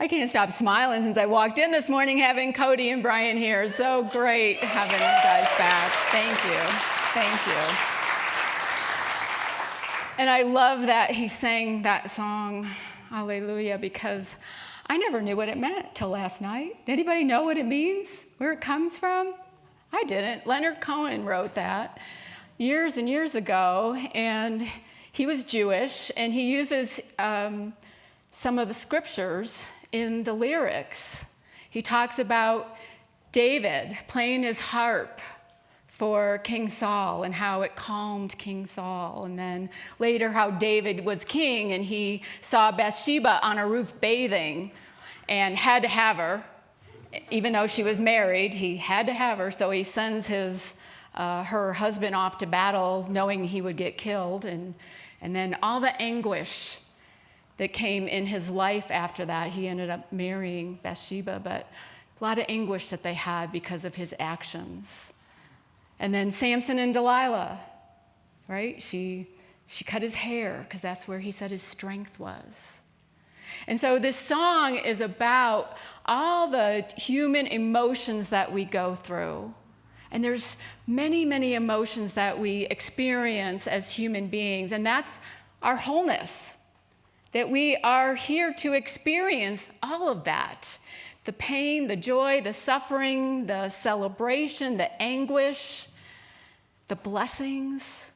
I can't stop smiling since I walked in this morning having Cody and Brian here. So great having you guys back. Thank you. Thank you. And I love that he sang that song, Hallelujah, because I never knew what it meant till last night. Anybody know what it means? Where it comes from? I didn't. Leonard Cohen wrote that years and years ago, and he was Jewish, and he uses some of the scriptures in the lyrics. He talks about David playing his harp for King Saul and how it calmed King Saul. And then later how David was king and he saw Bathsheba on a roof bathing and had to have her. Even though she was married, he had to have her. So he sends her husband off to battle knowing he would get killed. And then all the anguish that came in his life after that, he ended up marrying Bathsheba, but a lot of anguish that they had because of his actions. And then Samson and Delilah, right? She cut his hair because that's where he said his strength was. And so this song is about all the human emotions that we go through. And there's many, many emotions that we experience as human beings, and that's our wholeness. That we are here to experience all of that. The pain, the joy, the suffering, the celebration, the anguish, the blessings.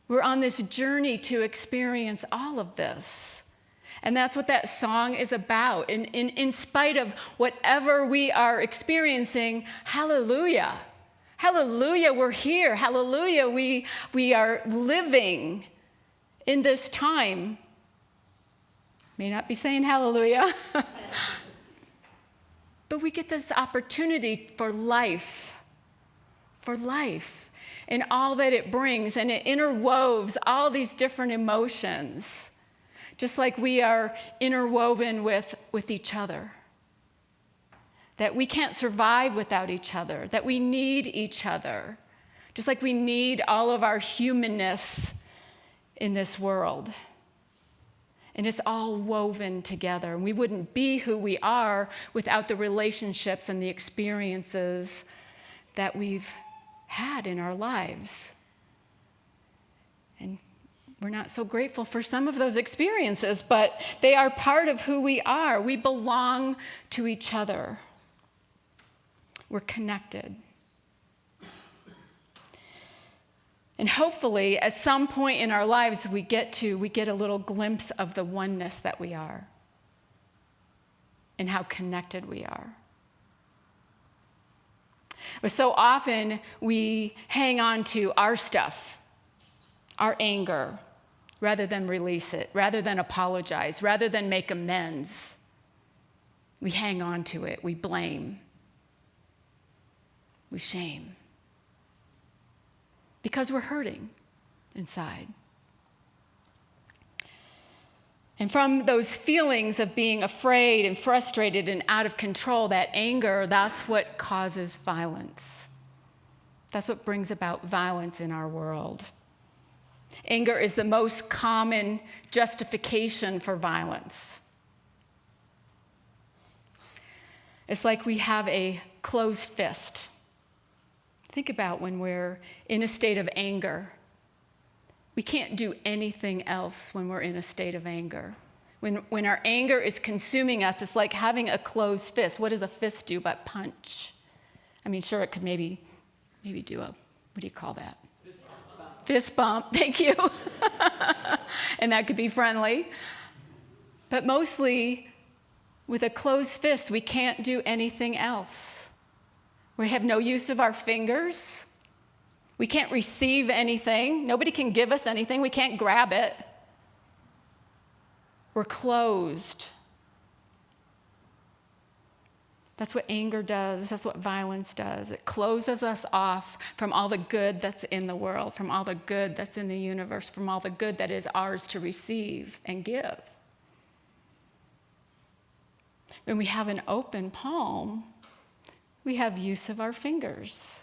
We're on this journey to experience all of this. And that's what that song is about. In spite of whatever we are experiencing, hallelujah. Hallelujah, we're here. Hallelujah, we are living in this time. May not be saying hallelujah. But we get this opportunity for life, and all that it brings, and it interwoves all these different emotions, just like we are interwoven with each other. That we can't survive without each other, that we need each other, just like we need all of our humanness in this world. And it's all woven together. And we wouldn't be who we are without the relationships and the experiences that we've had in our lives. And we're not so grateful for some of those experiences, but they are part of who we are. We belong to each other. We're connected. And hopefully, at some point in our lives, we get a little glimpse of the oneness that we are and how connected we are. But so often, we hang on to our stuff, our anger, rather than release it, rather than apologize, rather than make amends. We hang on to it, we blame, we shame. Because we're hurting inside. And from those feelings of being afraid and frustrated and out of control, that anger, that's what causes violence. That's what brings about violence in our world. Anger is the most common justification for violence. It's like we have a closed fist. Think about when we're in a state of anger. We can't do anything else when we're in a state of anger. When our anger is consuming us, it's like having a closed fist. What does a fist do but punch? I mean, sure, it could maybe do what do you call that? Fist bump, thank you. And that could be friendly. But mostly, with a closed fist, we can't do anything else. We have no use of our fingers. We can't receive anything. Nobody can give us anything. We can't grab it. We're closed. That's what anger does. That's what violence does. It closes us off from all the good that's in the world, from all the good that's in the universe, from all the good that is ours to receive and give. When we have an open palm, we have use of our fingers.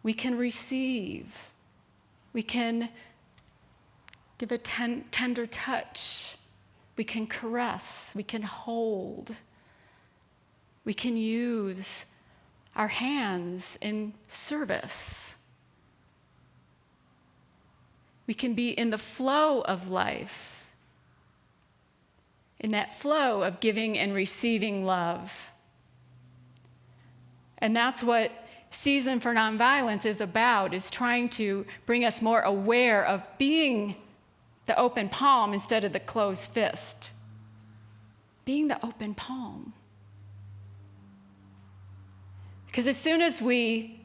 We can receive. We can give a tender touch We can caress. We can hold. We can use our hands in service. We can be in the flow of life, in that flow of giving and receiving love. And that's what Season for Nonviolence is about, is trying to bring us more aware of being the open palm instead of the closed fist. Being the open palm. Because as soon as we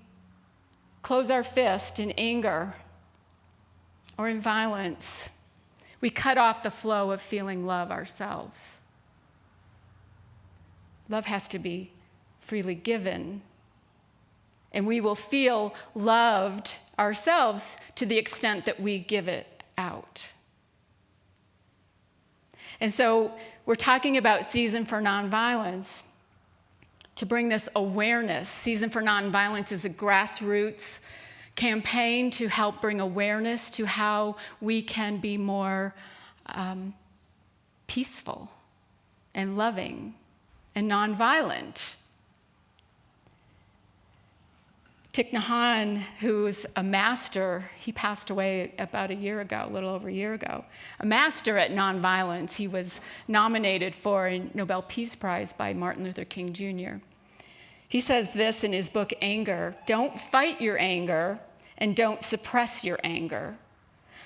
close our fist in anger or in violence, we cut off the flow of feeling love ourselves. Love has to be freely given, and we will feel loved ourselves to the extent that we give it out. And so we're talking about Season for Nonviolence to bring this awareness. Season for Nonviolence is a grassroots campaign to help bring awareness to how we can be more peaceful and loving and nonviolent. Thich Nhat Hanh, who's a master, he passed away about a year ago, a little over a year ago, a master at nonviolence. He was nominated for a Nobel Peace Prize by Martin Luther King Jr. He says this in his book, Anger: "Don't fight your anger and don't suppress your anger.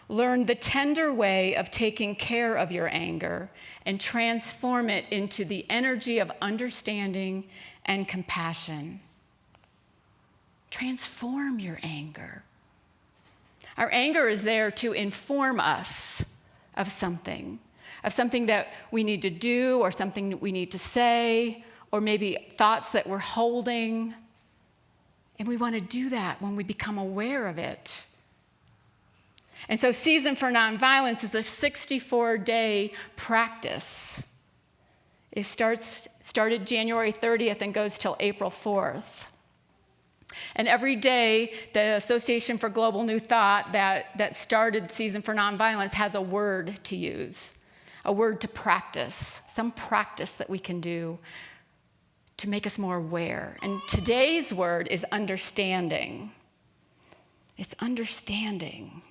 Learn the tender way of taking care of your anger and transform it into the energy of understanding and compassion." Transform your anger. Our anger is there to inform us of something that we need to do, or something that we need to say, or maybe thoughts that we're holding. And we want to do that when we become aware of it. And so Season for Nonviolence is a 64-day practice. It started January 30th and goes till April 4th. And every day, the Association for Global New Thought that started Season for Nonviolence has a word to use, a word to practice, some practice that we can do to make us more aware. And today's word is understanding. It's understanding.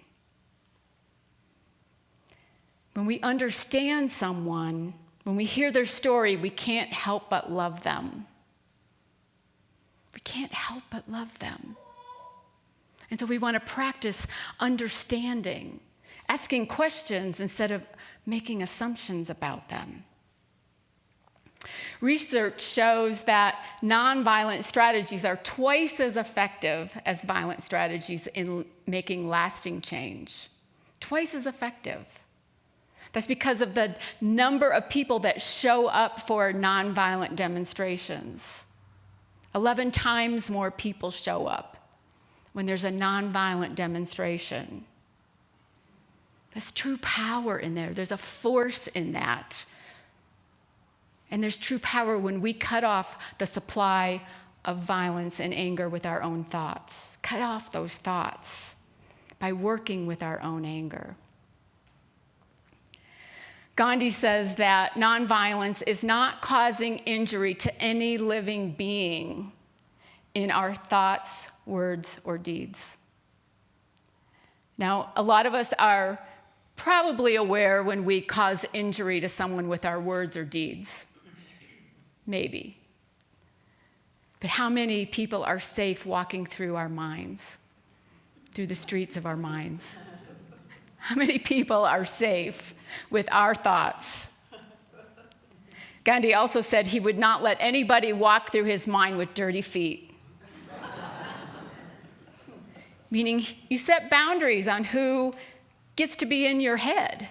When we understand someone, when we hear their story, we can't help but love them. We can't help but love them. And so we want to practice understanding, asking questions instead of making assumptions about them. Research shows that nonviolent strategies are twice as effective as violent strategies in making lasting change. Twice as effective. That's because of the number of people that show up for nonviolent demonstrations. 11 times more people show up when there's a nonviolent demonstration. There's true power in there. There's a force in that. And there's true power when we cut off the supply of violence and anger with our own thoughts. Cut off those thoughts by working with our own anger. Gandhi says that nonviolence is not causing injury to any living being in our thoughts, words, or deeds. Now, a lot of us are probably aware when we cause injury to someone with our words or deeds. Maybe. But how many people are safe walking through our minds, through the streets of our minds? How many people are safe with our thoughts? Gandhi also said he would not let anybody walk through his mind with dirty feet. Meaning you set boundaries on who gets to be in your head,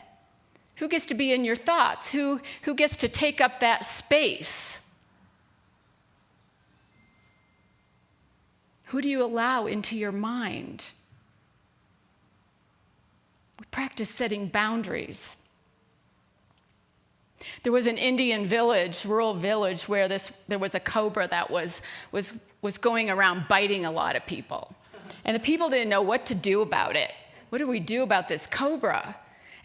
who gets to be in your thoughts, who gets to take up that space. Who do you allow into your mind? We practice setting boundaries. There was an Indian village, rural village, where there was a cobra that was going around biting a lot of people. And the people didn't know what to do about it. What do we do about this cobra?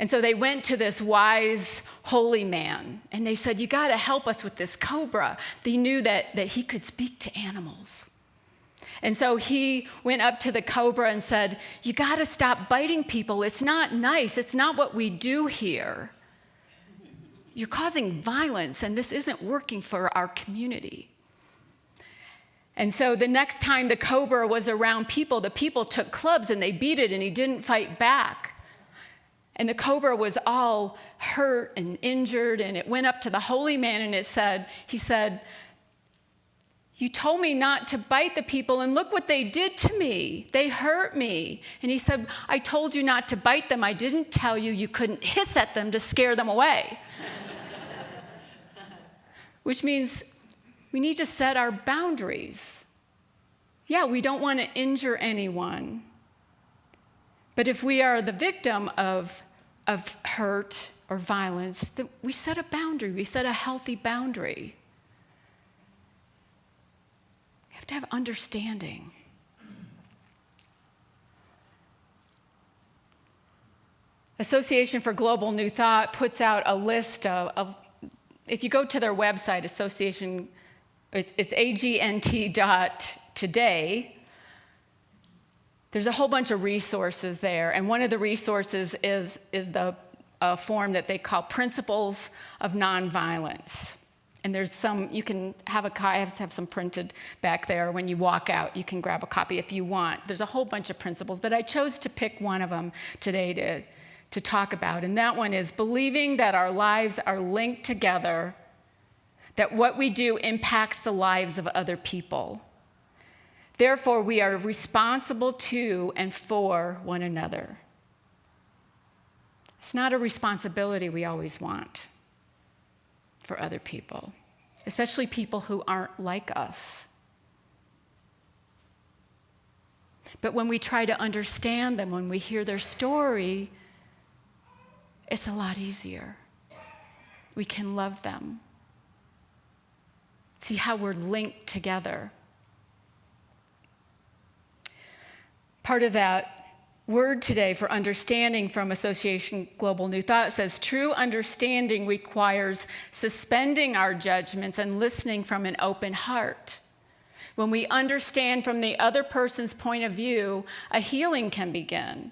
And so they went to this wise, holy man, and they said, you got to help us with this cobra. They knew that he could speak to animals. And so he went up to the cobra and said, you got to stop biting people. It's not nice. It's not what we do here. You're causing violence, and this isn't working for our community. And so the next time the cobra was around people, the people took clubs and they beat it, and he didn't fight back. And the cobra was all hurt and injured, and it went up to the holy man, and he said, you told me not to bite the people, and look what they did to me. They hurt me. And he said, I told you not to bite them. I didn't tell you you couldn't hiss at them to scare them away. Which means we need to set our boundaries. Yeah, we don't want to injure anyone. But if we are the victim of hurt or violence, then we set a boundary. We set a healthy boundary. We have to have understanding. Association for Global New Thought puts out a list of if you go to their website, association, it's agnt.today, there's a whole bunch of resources there. And one of the resources is the form that they call Principles of Nonviolence. And there's some, you can have I have some printed back there. When you walk out, you can grab a copy if you want. There's a whole bunch of principles, but I chose to pick one of them today to talk about. And that one is believing that our lives are linked together, that what we do impacts the lives of other people. Therefore, we are responsible to and for one another. It's not a responsibility we always want for other people, especially people who aren't like us. But when we try to understand them, when we hear their story, it's a lot easier. We can love them. See how we're linked together. Part of that word today for understanding from Association Global New Thought says, true understanding requires suspending our judgments and listening from an open heart. When we understand from the other person's point of view, a healing can begin.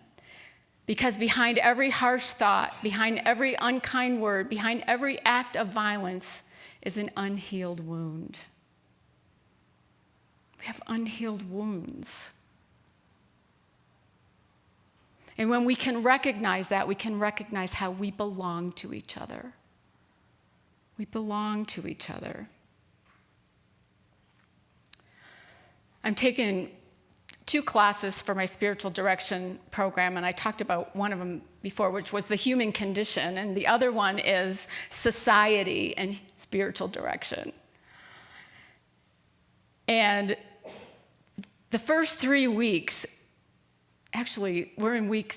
Because behind every harsh thought, behind every unkind word, behind every act of violence is an unhealed wound. We have unhealed wounds. And when we can recognize that, we can recognize how we belong to each other. We belong to each other. I'm taking 2 classes for my spiritual direction program, and I talked about one of them before, which was the human condition, and the other one is society and spiritual direction. And the first 3 weeks, actually, we're in week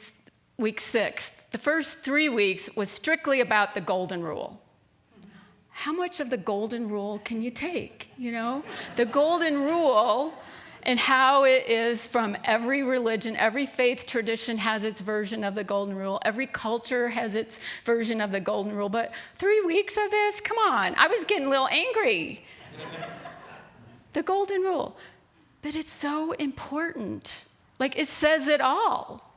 6. The first 3 weeks was strictly about the golden rule. How much of the golden rule can you take? You know, the golden rule and how it is from every religion, every faith tradition has its version of the golden rule. Every culture has its version of the golden rule. But 3 weeks of this, come on, I was getting a little angry. The golden rule. But it's so important. Like, it says it all.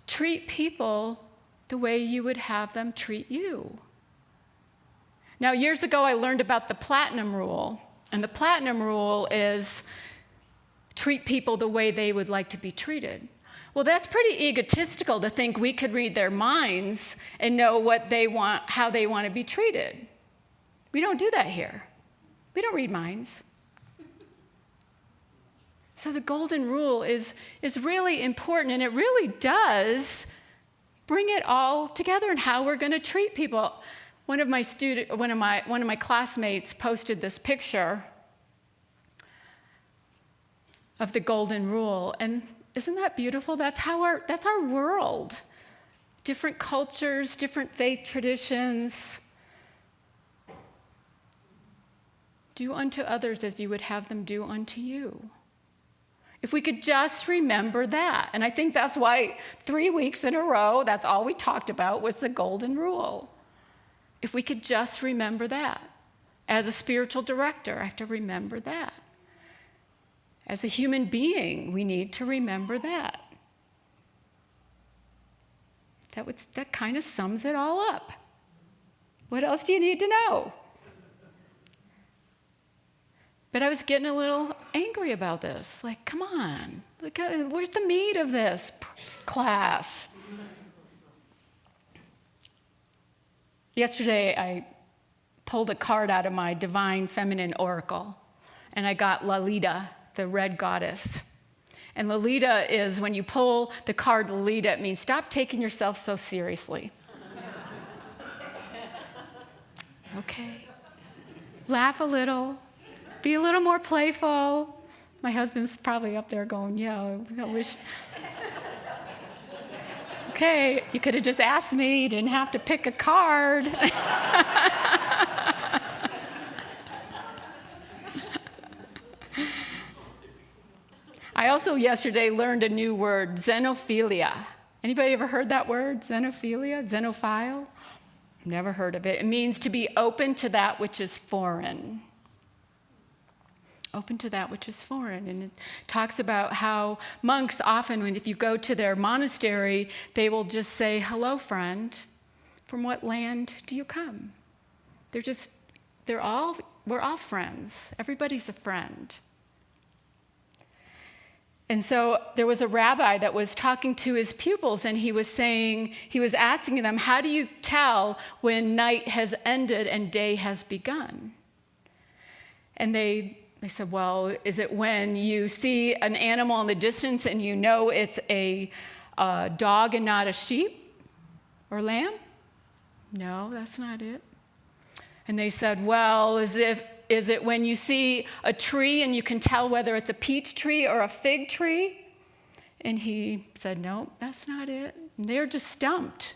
Treat people the way you would have them treat you. Now, years ago, I learned about the platinum rule. And the platinum rule is treat people the way they would like to be treated. Well, that's pretty egotistical to think we could read their minds and know what they want, how they want to be treated. We don't do that here. We don't read minds. So the golden rule is really important, and it really does bring it all together and how we're going to treat people. One of my classmates posted this picture of the golden rule, and isn't that beautiful? That's our world. Different cultures, different faith traditions. Do unto others as you would have them do unto you. If we could just remember that. And I think that's why 3 weeks in a row, that's all we talked about was the golden rule. If we could just remember that. As a spiritual director, I have to remember that. As a human being, we need to remember that. That kind of sums it all up. What else do you need to know? But I was getting a little angry about this. Like, come on, where's the meat of this class? Yesterday, I pulled a card out of my Divine Feminine Oracle, and I got Lalita, the red goddess. And Lalita is, when you pull the card Lalita, it means stop taking yourself so seriously. Okay. Laugh a little. Be a little more playful. My husband's probably up there going, yeah, I wish. Okay, you could have just asked me. You didn't have to pick a card. I also yesterday learned a new word, xenophilia. Anybody ever heard that word, xenophilia, xenophile? Never heard of it. It means to be open to that which is foreign. Open to that which is foreign. And it talks about how monks often, if you go to their monastery, they will just say, hello, friend. From what land do you come? We're all friends. Everybody's a friend. And so there was a rabbi that was talking to his pupils, and he was asking them, how do you tell when night has ended and day has begun? And they said, well, is it when you see an animal in the distance and you know it's a dog and not a sheep or lamb? No, that's not it. And they said, well, is it when you see a tree and you can tell whether it's a peach tree or a fig tree? And he said, no, that's not it. And they're just stumped.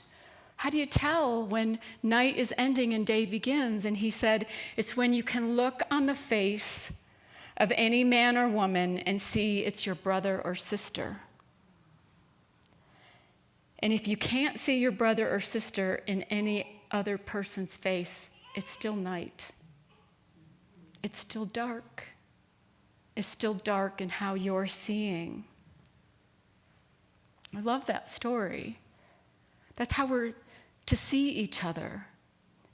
How do you tell when night is ending and day begins? And he said, it's when you can look on the face of any man or woman and see it's your brother or sister. And if you can't see your brother or sister in any other person's face, it's still night. It's still dark. It's still dark in how you're seeing. I love that story. That's how we're to see each other,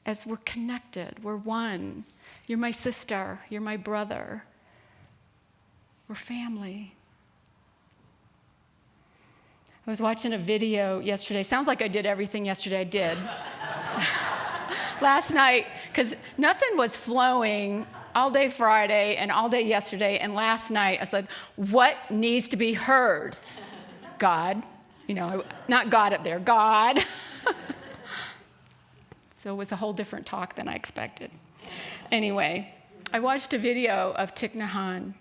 as we're connected. We're one. You're my sister. You're my brother. We're family. I was watching a video yesterday. Sounds like I did everything yesterday. I did. Last night, because nothing was flowing all day Friday and all day yesterday, and last night I said, what needs to be heard? God. Not God up there, God. So it was a whole different talk than I expected. Anyway, I watched a video of Thich Nhat Hanh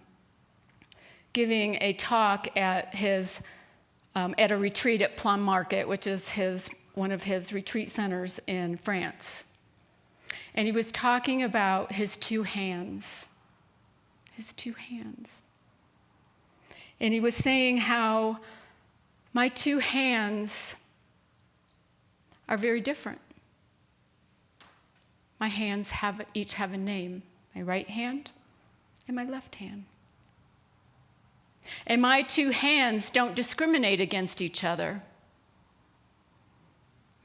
giving a talk at a retreat at Plum Market, which is one of his retreat centers in France. And he was talking about his two hands. His two hands. And he was saying how my two hands are very different. My hands each have a name. My right hand and my left hand. And my two hands don't discriminate against each other.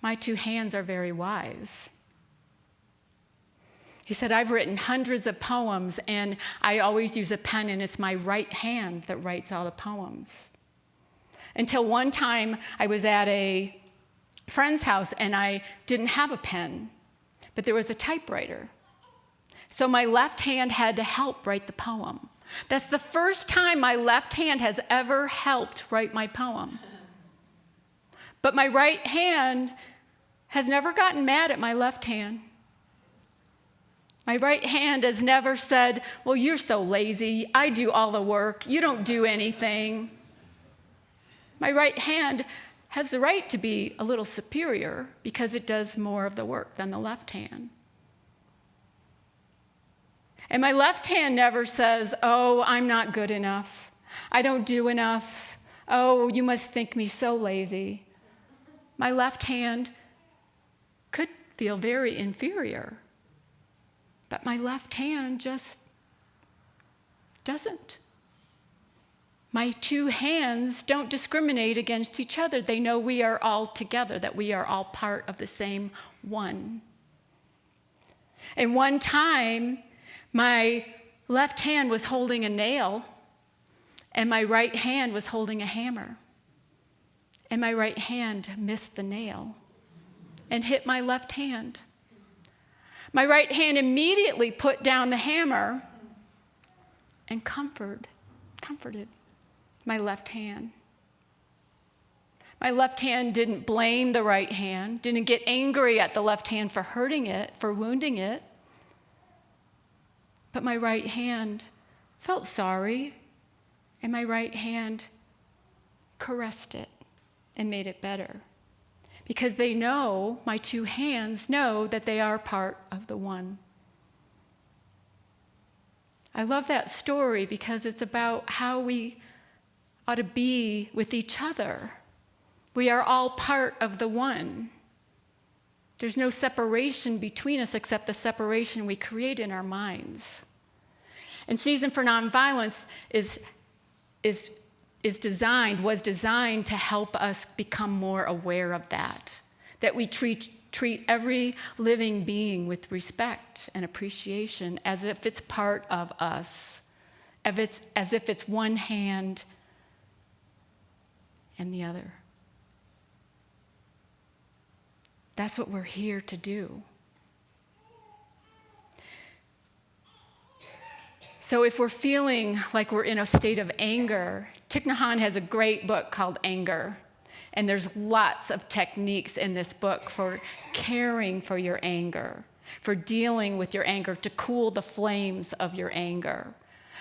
My two hands are very wise. He said, I've written hundreds of poems, and I always use a pen, and it's my right hand that writes all the poems. Until one time, I was at a friend's house, and I didn't have a pen, but there was a typewriter. So my left hand had to help write the poem. That's the first time my left hand has ever helped write my poem. But my right hand has never gotten mad at my left hand. My right hand has never said, well, you're so lazy. I do all the work. You don't do anything. My right hand has the right to be a little superior because it does more of the work than the left hand. And my left hand never says, oh, I'm not good enough. I don't do enough. Oh, you must think me so lazy. My left hand could feel very inferior, but my left hand just doesn't. My two hands don't discriminate against each other. They know we are all together, that we are all part of the same one. And one time, my left hand was holding a nail, and my right hand was holding a hammer. And my right hand missed the nail and hit my left hand. My right hand immediately put down the hammer and comforted my left hand. My left hand didn't blame the right hand, didn't get angry at the left hand for hurting it, for wounding it. But my right hand felt sorry, and my right hand caressed it and made it better. Because they know, my two hands know that they are part of the one. I love that story because it's about how we ought to be with each other. We are all part of the one. There's no separation between us except the separation we create in our minds. And Season for Nonviolence was designed to help us become more aware of that we treat every living being with respect and appreciation as if it's part of us, as if it's one hand and the other. That's what we're here to do. So if we're feeling like we're in a state of anger, Thich Nhat Hanh has a great book called Anger. And there's lots of techniques in this book for caring for your anger, for dealing with your anger, to cool the flames of your anger.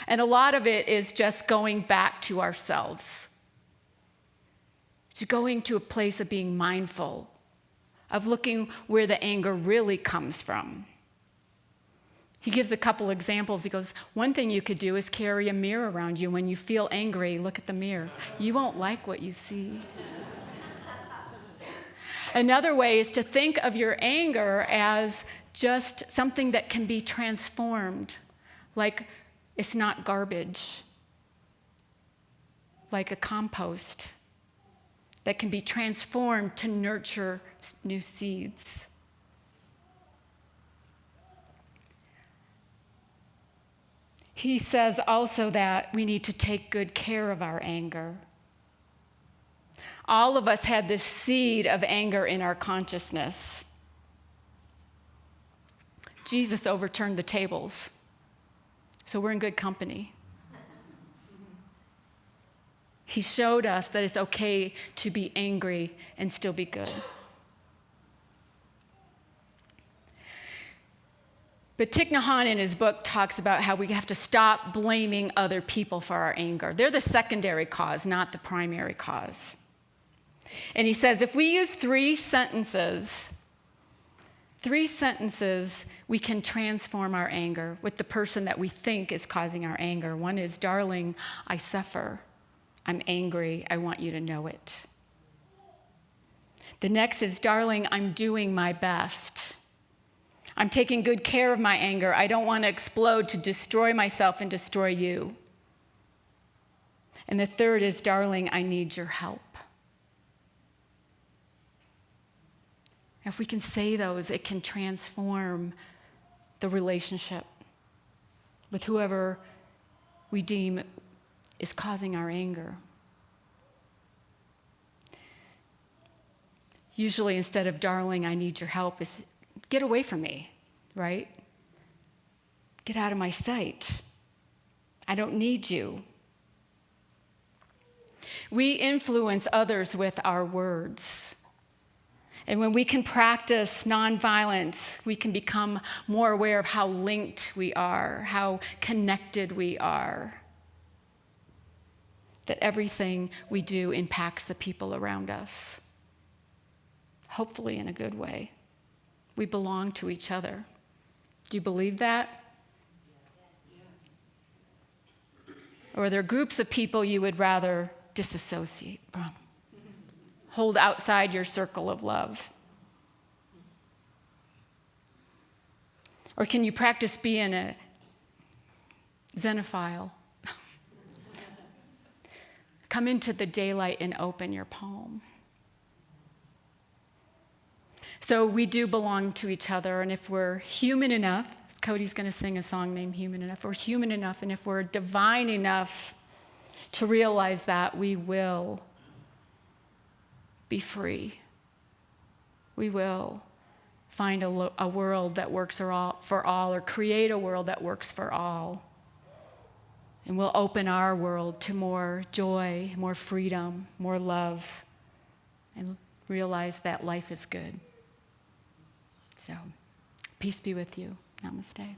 And a lot of it is just going back to ourselves, to going to a place of being mindful, of looking where the anger really comes from. He gives a couple examples. He goes, one thing you could do is carry a mirror around you. When you feel angry, look at the mirror. You won't like what you see. Another way is to think of your anger as just something that can be transformed, like it's not garbage, like a compost that can be transformed to nurture new seeds. He says also that we need to take good care of our anger. All of us had this seed of anger in our consciousness. Jesus overturned the tables, so we're in good company. He showed us that it's okay to be angry and still be good. But Thich Nhat Hanh in his book talks about how we have to stop blaming other people for our anger. They're the secondary cause, not the primary cause. And he says if we use three sentences, we can transform our anger with the person that we think is causing our anger. One is, darling, I suffer. I'm angry. I want you to know it. The next is, darling, I'm doing my best. I'm taking good care of my anger. I don't want to explode to destroy myself and destroy you. And the third is, darling, I need your help. If we can say those, it can transform the relationship with whoever we deem is causing our anger. Usually, instead of, darling, I need your help, is, get away from me, right? Get out of my sight. I don't need you. We influence others with our words. And when we can practice nonviolence, we can become more aware of how linked we are, how connected we are. That everything we do impacts the people around us, hopefully in a good way. We belong to each other. Do you believe that? Or are there groups of people you would rather disassociate from? Hold outside your circle of love? Or can you practice being a xenophile? Come into the daylight and open your palm. So we do belong to each other, and if we're human enough, Cody's going to sing a song named Human Enough. If we're human enough, and if we're divine enough to realize that, we will be free. We will find a world that works for all, or create a world that works for all. And we'll open our world to more joy, more freedom, more love, and realize that life is good. So, peace be with you. Namaste.